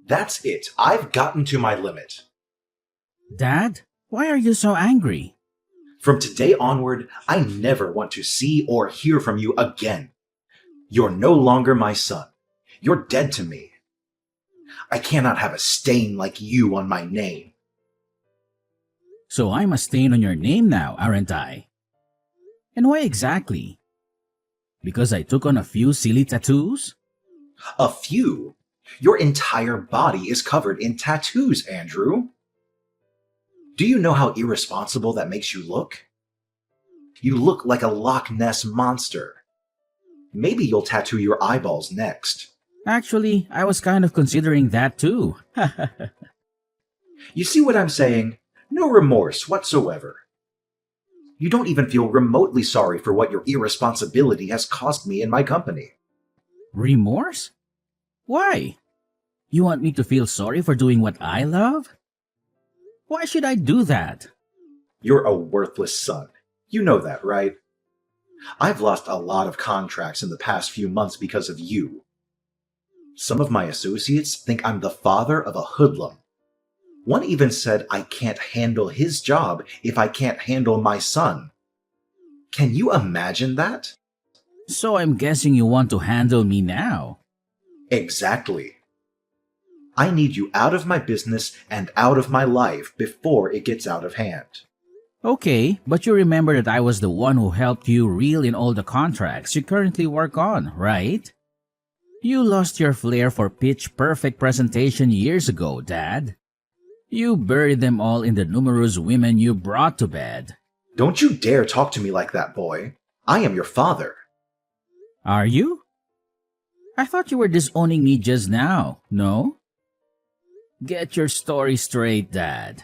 That's it. I've gotten to my limit. Dad, why are you so angry? From today onward, I never want to see or hear from you again. You're no longer my son. You're dead to me. I cannot have a stain like you on my name. So I'm a stain on your name now, aren't I? And why exactly? Because I took on a few silly tattoos? A few? Your entire body is covered in tattoos, Andrew. Do you know how irresponsible that makes you look? You look like a Loch Ness monster. Maybe you'll tattoo your eyeballs next. Actually, I was kind of considering that too. You see what I'm saying? No remorse whatsoever. You don't even feel remotely sorry for what your irresponsibility has cost me in my company. Remorse? Why? You want me to feel sorry for doing what I love? Why should I do that? You're a worthless son. You know that, right? I've lost a lot of contracts in the past few months because of you. Some of my associates think I'm the father of a hoodlum. One even said I can't handle his job if I can't handle my son. Can you imagine that? So I'm guessing you want to handle me now. Exactly. I need you out of my business and out of my life before it gets out of hand. Okay, but you remember that I was the one who helped you reel in all the contracts you currently work on, right? You lost your flair for pitch-perfect presentation years ago, Dad. You buried them all in the numerous women you brought to bed. Don't you dare talk to me like that, boy. I am your father. Are you? I thought you were disowning me just now, no? Get your story straight, Dad.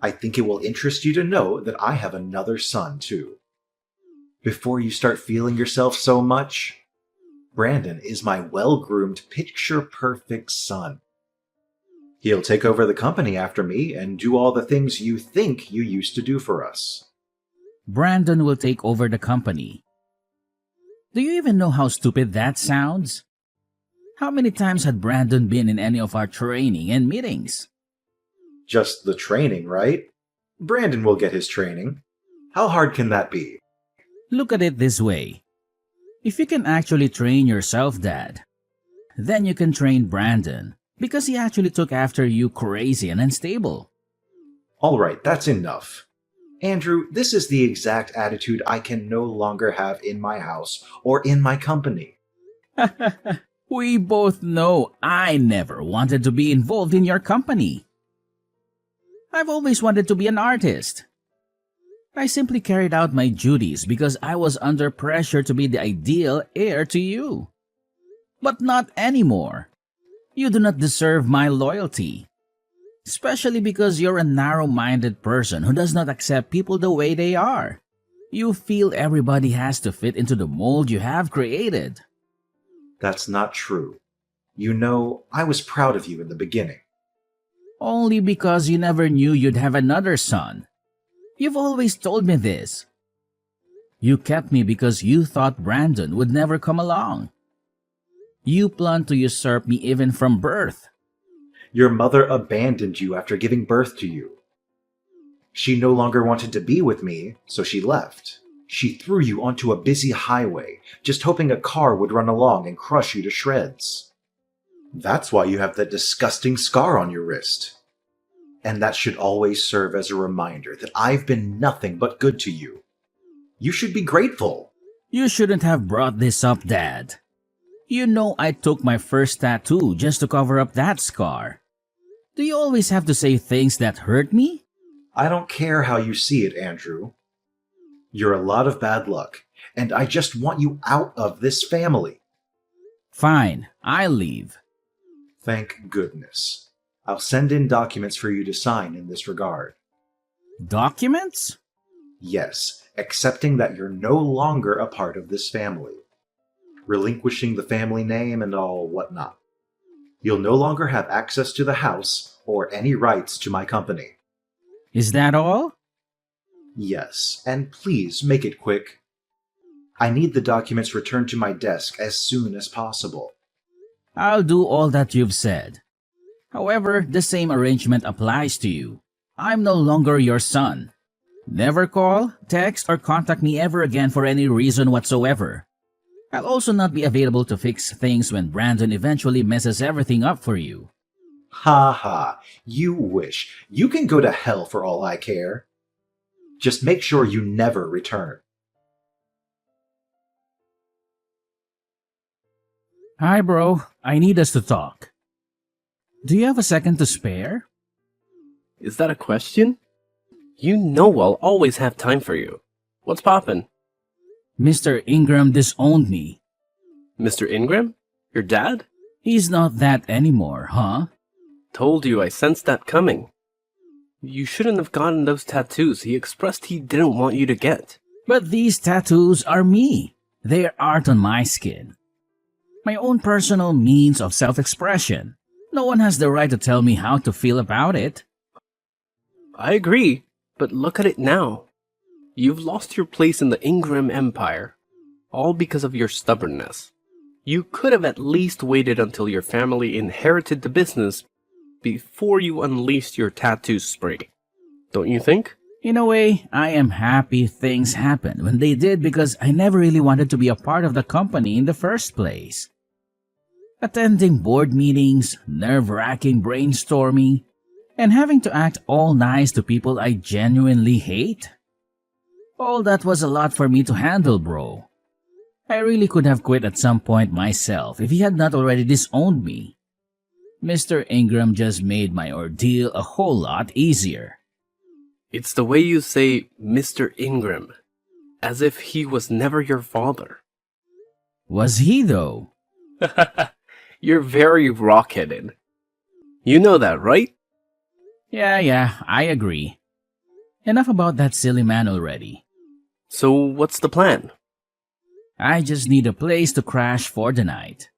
I think it will interest you to know that I have another son, too. Before you start feeling yourself so much, Brandon is my well-groomed, picture-perfect son. He'll take over the company after me and do all the things you think you used to do for us. Brandon will take over the company. Do you even know how stupid that sounds? How many times had Brandon been in any of our training and meetings? Just the training, right? Brandon will get his training. How hard can that be? Look at it this way. If you can actually train yourself, Dad, then you can train Brandon because he actually took after you crazy and unstable. All right, that's enough. Andrew, this is the exact attitude I can no longer have in my house or in my company. We both know I never wanted to be involved in your company. I've always wanted to be an artist. I simply carried out my duties because I was under pressure to be the ideal heir to you. But not anymore. You do not deserve my loyalty. Especially because you're a narrow-minded person who does not accept people the way they are. You feel everybody has to fit into the mold you have created. That's not true. You know, I was proud of you in the beginning. Only because you never knew you'd have another son. You've always told me this. You kept me because you thought Brandon would never come along. You planned to usurp me even from birth. Your mother abandoned you after giving birth to you. She no longer wanted to be with me, so she left. She threw you onto a busy highway, just hoping a car would run along and crush you to shreds. That's why you have that disgusting scar on your wrist. And that should always serve as a reminder that I've been nothing but good to you. You should be grateful. You shouldn't have brought this up, Dad. You know I took my first tattoo just to cover up that scar. Do you always have to say things that hurt me? I don't care how you see it, Andrew. You're a lot of bad luck, and I just want you out of this family. Fine, I'll leave. Thank goodness. I'll send in documents for you to sign in this regard. Documents? Yes, accepting that you're no longer a part of this family. Relinquishing the family name and all whatnot. You'll no longer have access to the house or any rights to my company. Is that all? Yes, and please make it quick. I need the documents returned to my desk as soon as possible. I'll do all that you've said. However, the same arrangement applies to you. I'm no longer your son. Never call, text, or contact me ever again for any reason whatsoever. I'll also not be available to fix things when Brandon eventually messes everything up for you. Ha ha, you wish. You can go to hell for all I care. Just make sure you never return. Hi, bro. I need us to talk. Do you have a second to spare? Is that a question? You know I'll always have time for you. What's poppin'? Mr. Ingram disowned me. Mr. Ingram? Your dad? He's not that anymore, huh? Told you I sensed that coming. You shouldn't have gotten those tattoos he expressed he didn't want you to get. But these tattoos are me. They're art on my skin. My own personal means of self-expression. No one has the right to tell me how to feel about it. I agree, but look at it now. You've lost your place in the Ingram Empire, all because of your stubbornness. You could have at least waited until your family inherited the business before you unleashed your tattoo spree. Don't you think? In a way, I am happy things happened when they did because I never really wanted to be a part of the company in the first place. Attending board meetings, nerve-wracking brainstorming, and having to act all nice to people I genuinely hate. All that was a lot for me to handle, bro. I really could have quit at some point myself if he had not already disowned me. Mr. Ingram just made my ordeal a whole lot easier. It's the way you say Mr. Ingram, as if he was never your father. Was he, though? You're very rock-headed. You know that, right? Yeah, I agree. Enough about that silly man already. So what's the plan? I just need a place to crash for the night.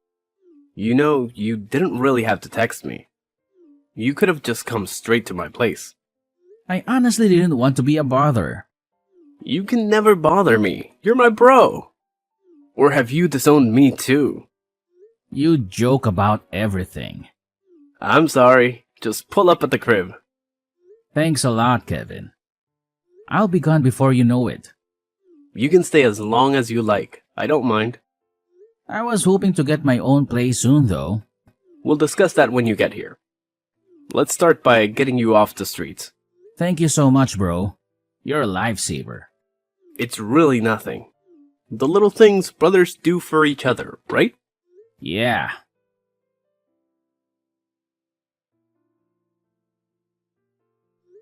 You know, you didn't really have to text me. You could have just come straight to my place. I honestly didn't want to be a bother. You can never bother me. You're my bro. Or have you disowned me too? You joke about everything. I'm sorry. Just pull up at the crib. Thanks a lot, Kevin. I'll be gone before you know it. You can stay as long as you like. I don't mind. I was hoping to get my own place soon, though. We'll discuss that when you get here. Let's start by getting you off the streets. Thank you so much, bro. You're a lifesaver. It's really nothing. The little things brothers do for each other, right? Yeah.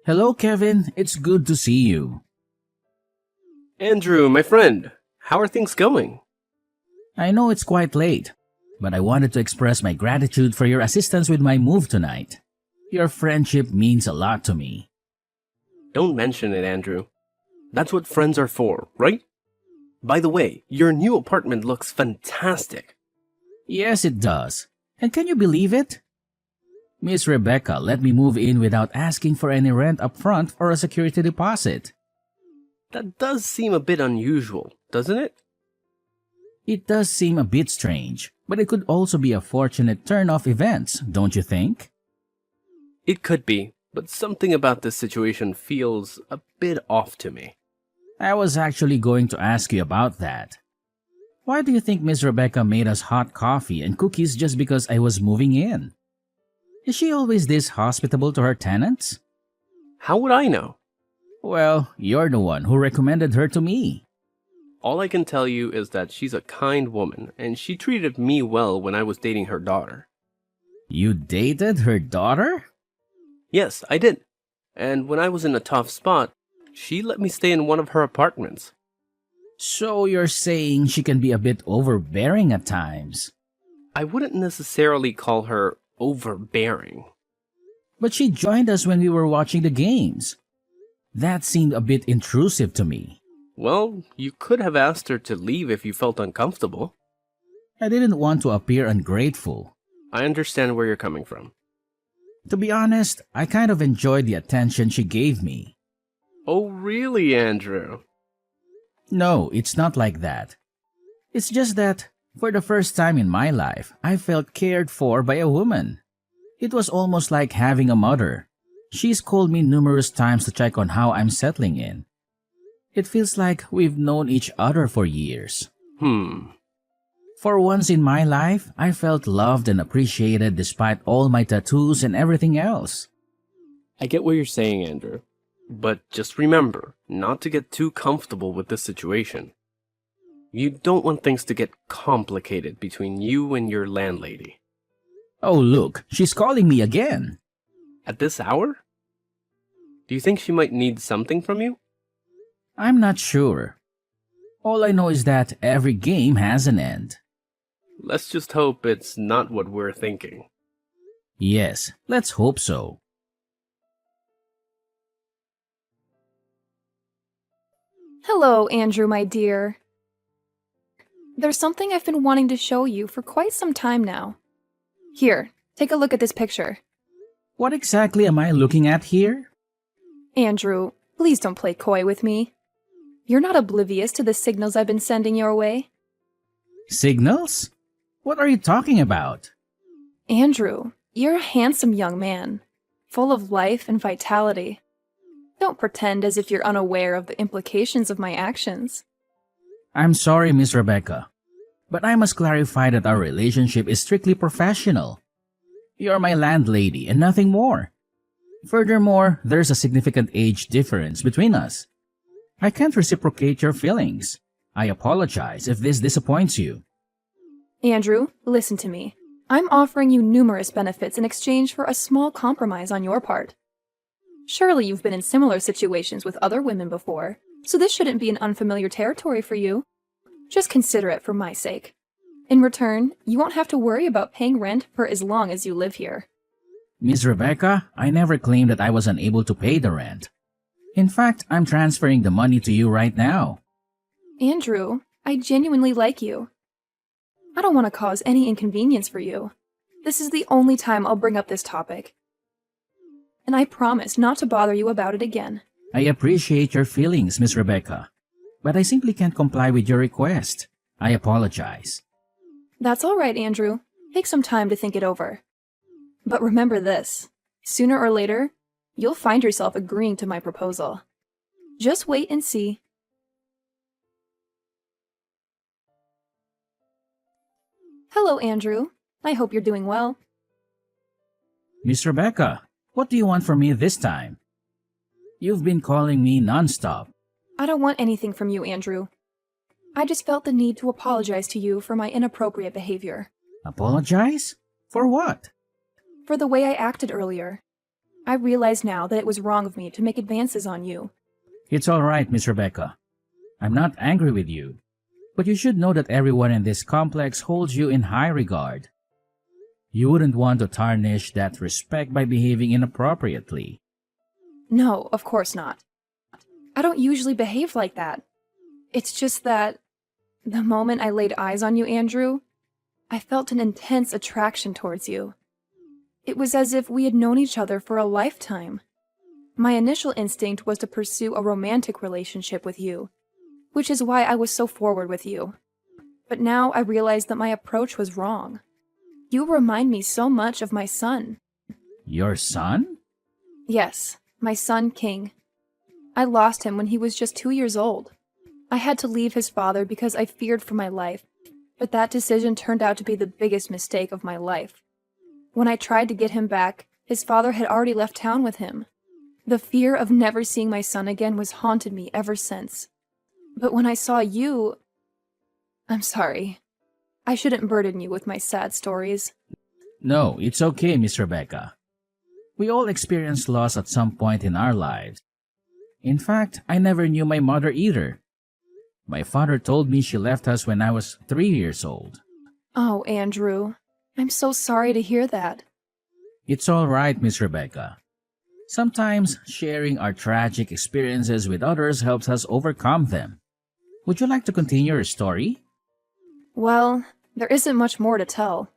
Hello, Kevin. It's good to see you. Andrew, my friend, how are things going? I know it's quite late, but I wanted to express my gratitude for your assistance with my move tonight. Your friendship means a lot to me. Don't mention it, Andrew. That's what friends are for, right? By the way, your new apartment looks fantastic. Yes, it does. And can you believe it? Miss Rebecca let me move in without asking for any rent up front or a security deposit. That does seem a bit unusual, doesn't it? It does seem a bit strange, but it could also be a fortunate turn of events, don't you think? It could be, but something about this situation feels a bit off to me. I was actually going to ask you about that. Why do you think Miss Rebecca made us hot coffee and cookies just because I was moving in? Is she always this hospitable to her tenants? How would I know? Well, you're the one who recommended her to me. All I can tell you is that she's a kind woman, and she treated me well when I was dating her daughter. You dated her daughter? Yes, I did. And when I was in a tough spot, she let me stay in one of her apartments. So you're saying she can be a bit overbearing at times? I wouldn't necessarily call her overbearing. But she joined us when we were watching the games. That seemed a bit intrusive to me. Well, you could have asked her to leave if you felt uncomfortable. I didn't want to appear ungrateful. I understand where you're coming from. To be honest, I kind of enjoyed the attention she gave me. Oh, really, Andrew? No, it's not like that. It's just that, for the first time in my life, I felt cared for by a woman. It was almost like having a mother. She's called me numerous times to check on how I'm settling in. It feels like we've known each other for years. For once in my life, I felt loved and appreciated despite all my tattoos and everything else. I get what you're saying, Andrew. But just remember not to get too comfortable with this situation. You don't want things to get complicated between you and your landlady. Oh look, she's calling me again. At this hour? Do you think she might need something from you? I'm not sure. All I know is that every game has an end. Let's just hope it's not what we're thinking. Yes, let's hope so. Hello, Andrew, my dear. There's something I've been wanting to show you for quite some time now. Here, take a look at this picture. What exactly am I looking at here? Andrew, please don't play coy with me. You're not oblivious to the signals I've been sending your way. Signals? What are you talking about? Andrew, you're a handsome young man, full of life and vitality. Don't pretend as if you're unaware of the implications of my actions. I'm sorry, Miss Rebecca, but I must clarify that our relationship is strictly professional. You're my landlady and nothing more. Furthermore, there's a significant age difference between us. I can't reciprocate your feelings. I apologize if this disappoints you. Andrew, listen to me. I'm offering you numerous benefits in exchange for a small compromise on your part. Surely you've been in similar situations with other women before, so this shouldn't be an unfamiliar territory for you. Just consider it for my sake. In return, you won't have to worry about paying rent for as long as you live here. Miss Rebecca, I never claimed that I was unable to pay the rent. In fact, I'm transferring the money to you right now. Andrew, I genuinely like you. I don't want to cause any inconvenience for you. This is the only time I'll bring up this topic. And I promise not to bother you about it again. I appreciate your feelings, Miss Rebecca, but I simply can't comply with your request. I apologize. That's all right, Andrew. Take some time to think it over. But remember this. Sooner or later, you'll find yourself agreeing to my proposal. Just wait and see. Hello, Andrew. I hope you're doing well. Miss Rebecca, what do you want from me this time? You've been calling me nonstop. I don't want anything from you, Andrew. I just felt the need to apologize to you for my inappropriate behavior. Apologize? For what? For the way I acted earlier. I realize now that it was wrong of me to make advances on you. It's all right, Miss Rebecca. I'm not angry with you. But you should know that everyone in this complex holds you in high regard. You wouldn't want to tarnish that respect by behaving inappropriately. No, of course not. I don't usually behave like that. It's just that the moment I laid eyes on you, Andrew, I felt an intense attraction towards you. It was as if we had known each other for a lifetime. My initial instinct was to pursue a romantic relationship with you, which is why I was so forward with you. But now I realize that my approach was wrong. You remind me so much of my son. Your son? Yes, my son, King. I lost him when he was just 2 years old. I had to leave his father because I feared for my life, but that decision turned out to be the biggest mistake of my life. When I tried to get him back, his father had already left town with him. The fear of never seeing my son again was haunted me ever since. But when I saw you... I'm sorry. I shouldn't burden you with my sad stories. No, it's okay, Miss Rebecca. We all experience loss at some point in our lives. In fact, I never knew my mother either. My father told me she left us when I was 3 years old. Oh, Andrew. I'm so sorry to hear that. It's all right, Miss Rebecca. Sometimes sharing our tragic experiences with others helps us overcome them. Would you like to continue your story? Well, there isn't much more to tell.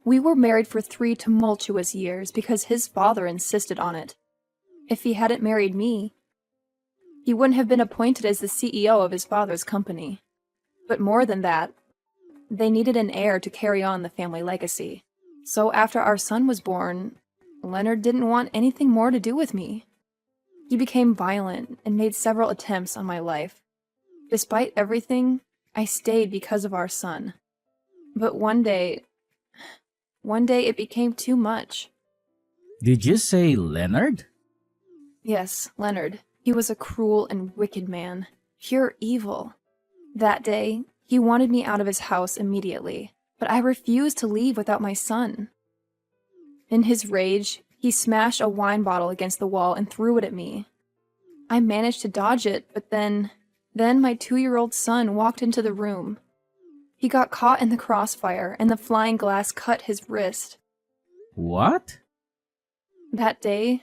We were married for 3 tumultuous years because his father insisted on it. If he hadn't married me, he wouldn't have been appointed as the CEO of his father's company. But more than that, they needed an heir to carry on the family legacy. So after our son was born, Leonard didn't want anything more to do with me. He became violent and made several attempts on my life. Despite everything, I stayed because of our son. But one day it became too much. Did you say Leonard? Yes, Leonard. He was a cruel and wicked man. Pure evil. That day, he wanted me out of his house immediately, but I refused to leave without my son. In his rage, he smashed a wine bottle against the wall and threw it at me. I managed to dodge it, but then my 2-year-old son walked into the room. He got caught in the crossfire, and the flying glass cut his wrist. What? That day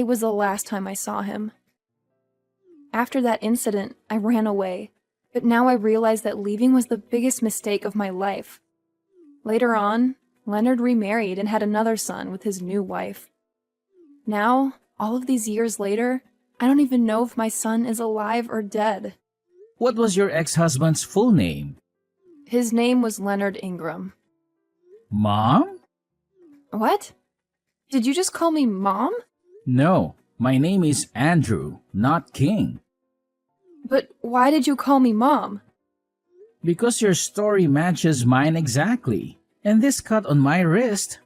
was the last time I saw him. After that incident, I ran away, but now I realize that leaving was the biggest mistake of my life. Later on, Leonard remarried and had another son with his new wife. Now, all of these years later, I don't even know if my son is alive or dead. What was your ex-husband's full name? His name was Leonard Ingram. Mom? What? Did you just call me Mom? No, my name is Andrew, not King. But why did you call me Mom? Because your story matches mine exactly. And this cut on my wrist.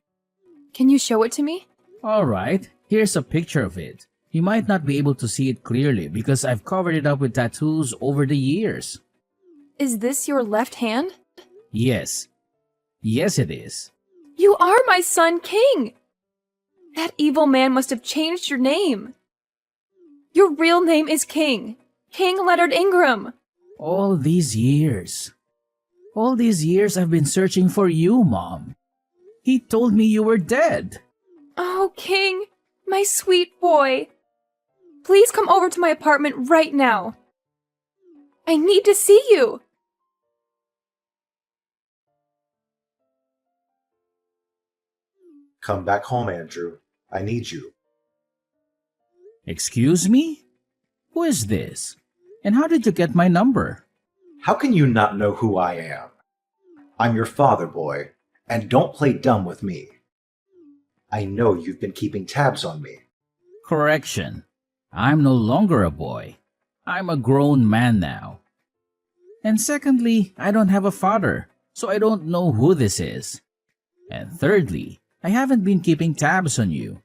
Can you show it to me? Alright, here's a picture of it. You might not be able to see it clearly because I've covered it up with tattoos over the years. Is this your left hand? Yes. Yes, it is. You are my son, King! That evil man must have changed your name. Your real name is King. King Leonard Ingram. All these years. All these years I've been searching for you, Mom. He told me you were dead. Oh, King, my sweet boy. Please come over to my apartment right now. I need to see you. Come back home, Andrew. I need you. Excuse me? Who is this? And how did you get my number? How can you not know who I am? I'm your father, boy, and don't play dumb with me. I know you've been keeping tabs on me. Correction. I'm no longer a boy. I'm a grown man now. And secondly, I don't have a father, so I don't know who this is. And thirdly, I haven't been keeping tabs on you.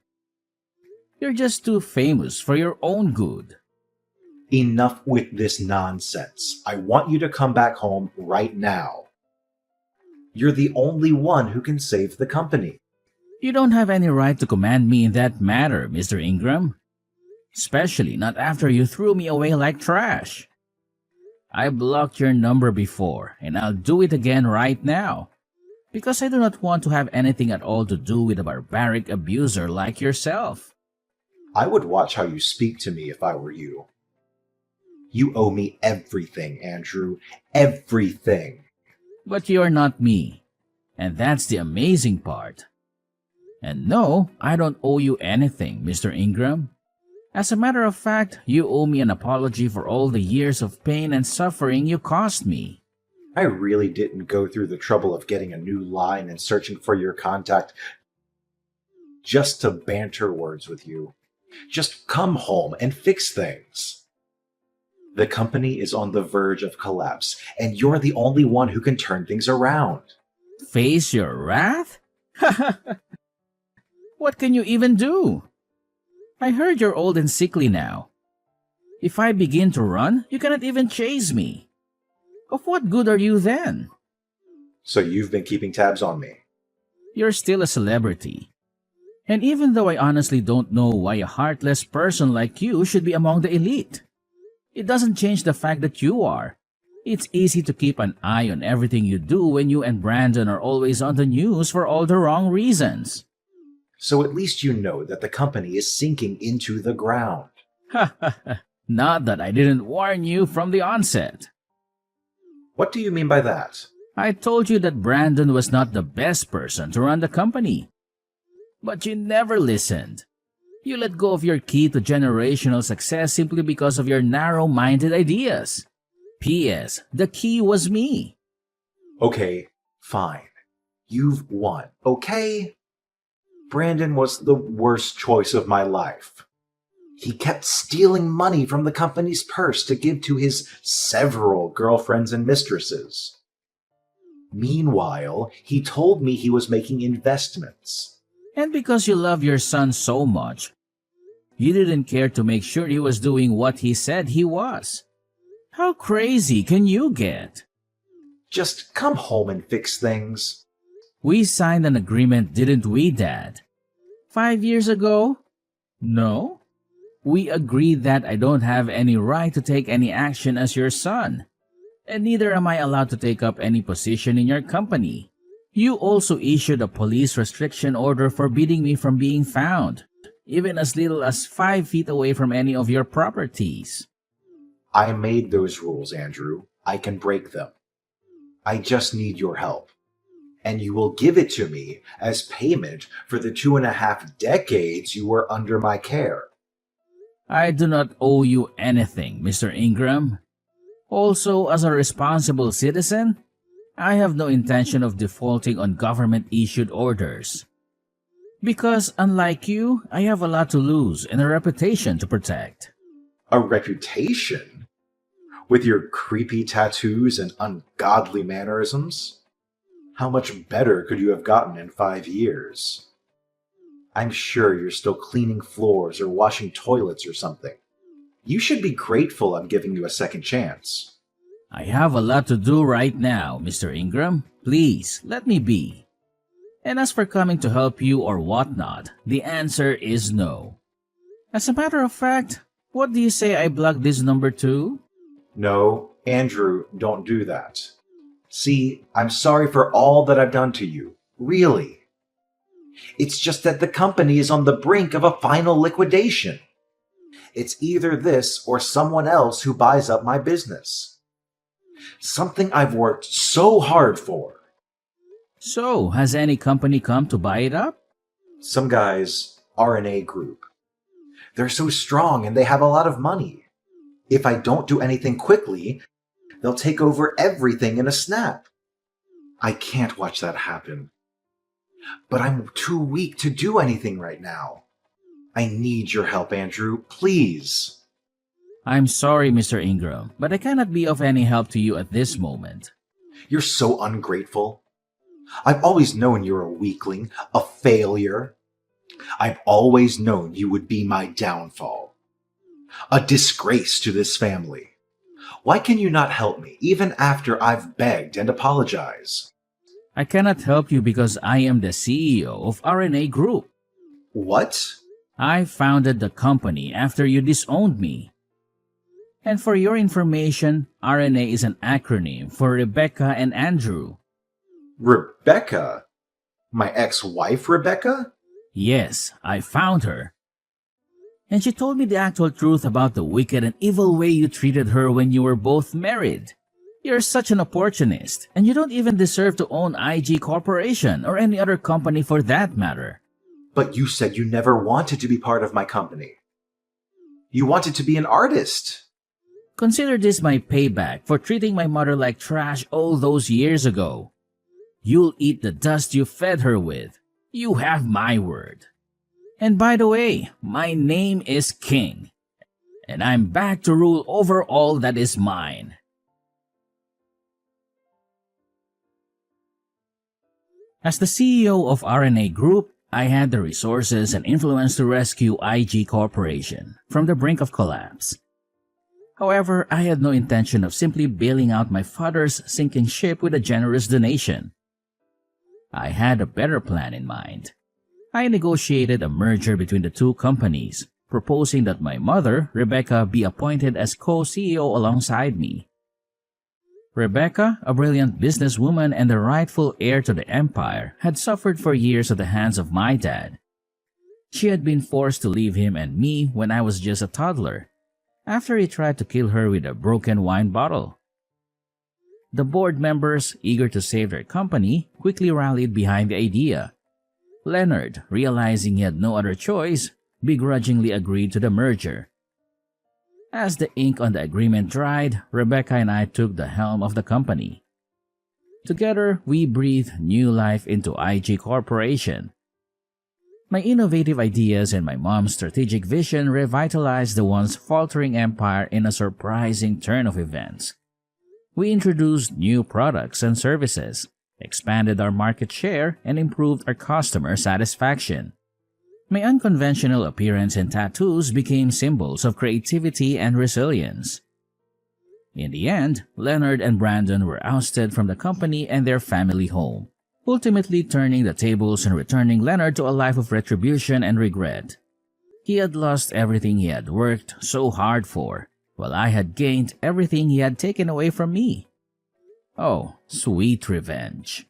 You're just too famous for your own good. Enough with this nonsense. I want you to come back home right now. You're the only one who can save the company. You don't have any right to command me in that matter, Mr. Ingram. Especially not after you threw me away like trash. I blocked your number before, and I'll do it again right now. Because I do not want to have anything at all to do with a barbaric abuser like yourself. I would watch how you speak to me if I were you. You owe me everything, Andrew. Everything. But you're not me. And that's the amazing part. And no, I don't owe you anything, Mr. Ingram. As a matter of fact, you owe me an apology for all the years of pain and suffering you caused me. I really didn't go through the trouble of getting a new line and searching for your contact just to banter words with you. Just come home and fix things. The company is on the verge of collapse, and you're the only one who can turn things around. Face your wrath? What can you even do? I heard you're old and sickly now. If I begin to run, you cannot even chase me. Of what good are you then? So you've been keeping tabs on me. You're still a celebrity. And even though I honestly don't know why a heartless person like you should be among the elite, it doesn't change the fact that you are. It's easy to keep an eye on everything you do when you and Brandon are always on the news for all the wrong reasons. So at least you know that the company is sinking into the ground. Not that I didn't warn you from the onset. What do you mean by that? I told you that Brandon was not the best person to run the company. But you never listened. You let go of your key to generational success simply because of your narrow-minded ideas. P.S. The key was me. Okay, fine. You've won, okay? Brandon was the worst choice of my life. He kept stealing money from the company's purse to give to his several girlfriends and mistresses. Meanwhile, he told me he was making investments. And because you love your son so much, you didn't care to make sure he was doing what he said he was. How crazy can you get? Just come home and fix things. We signed an agreement, didn't we, Dad? 5 years ago? No. We agreed that I don't have any right to take any action as your son, and neither am I allowed to take up any position in your company. You also issued a police restriction order forbidding me from being found, even as little as 5 feet away from any of your properties. I made those rules, Andrew. I can break them. I just need your help. And you will give it to me as payment for the 2.5 decades you were under my care. I do not owe you anything, Mr. Ingram. Also, as a responsible citizen, I have no intention of defaulting on government-issued orders. Because, unlike you, I have a lot to lose and a reputation to protect. A reputation? With your creepy tattoos and ungodly mannerisms? How much better could you have gotten in 5 years? I'm sure you're still cleaning floors or washing toilets or something. You should be grateful I'm giving you a second chance. I have a lot to do right now, Mr. Ingram. Please, let me be. And as for coming to help you or whatnot, the answer is no. As a matter of fact, what do you say I block this number too? No, Andrew, don't do that. See, I'm sorry for all that I've done to you. Really. It's just that the company is on the brink of a final liquidation. It's either this or someone else who buys up my business. Something I've worked so hard for. So, has any company come to buy it up? Some guys, RNA Group. They're so strong and they have a lot of money. If I don't do anything quickly, they'll take over everything in a snap. I can't watch that happen. But I'm too weak to do anything right now. I need your help, Andrew. Please. I'm sorry, Mr. Ingram, but I cannot be of any help to you at this moment. You're so ungrateful. I've always known you're a weakling, a failure. I've always known you would be my downfall. A disgrace to this family. Why can you not help me, even after I've begged and apologized? I cannot help you because I am the CEO of RNA Group. What? I founded the company after you disowned me. And for your information, RNA is an acronym for Rebecca and Andrew. Rebecca? My ex-wife, Rebecca? Yes, I found her. And she told me the actual truth about the wicked and evil way you treated her when you were both married. You're such an opportunist, and you don't even deserve to own IG Corporation or any other company for that matter. But you said you never wanted to be part of my company. You wanted to be an artist. Consider this my payback for treating my mother like trash all those years ago. You'll eat the dust you fed her with. You have my word. And by the way, my name is King, and I'm back to rule over all that is mine. As the CEO of RNA Group, I had the resources and influence to rescue IG Corporation from the brink of collapse. However, I had no intention of simply bailing out my father's sinking ship with a generous donation. I had a better plan in mind. I negotiated a merger between the two companies, proposing that my mother, Rebecca, be appointed as co-CEO alongside me. Rebecca, a brilliant businesswoman and the rightful heir to the empire, had suffered for years at the hands of my dad. She had been forced to leave him and me when I was just a toddler, after he tried to kill her with a broken wine bottle. The board members, eager to save their company, quickly rallied behind the idea. Leonard, realizing he had no other choice, begrudgingly agreed to the merger. As the ink on the agreement dried, Rebecca and I took the helm of the company. Together, we breathed new life into IG Corporation. My innovative ideas and my mom's strategic vision revitalized the once faltering empire in a surprising turn of events. We introduced new products and services, expanded our market share, and improved our customer satisfaction. My unconventional appearance and tattoos became symbols of creativity and resilience. In the end, Leonard and Brandon were ousted from the company and their family home, ultimately turning the tables and returning Leonard to a life of retribution and regret. He had lost everything he had worked so hard for, while I had gained everything he had taken away from me. Oh, sweet revenge.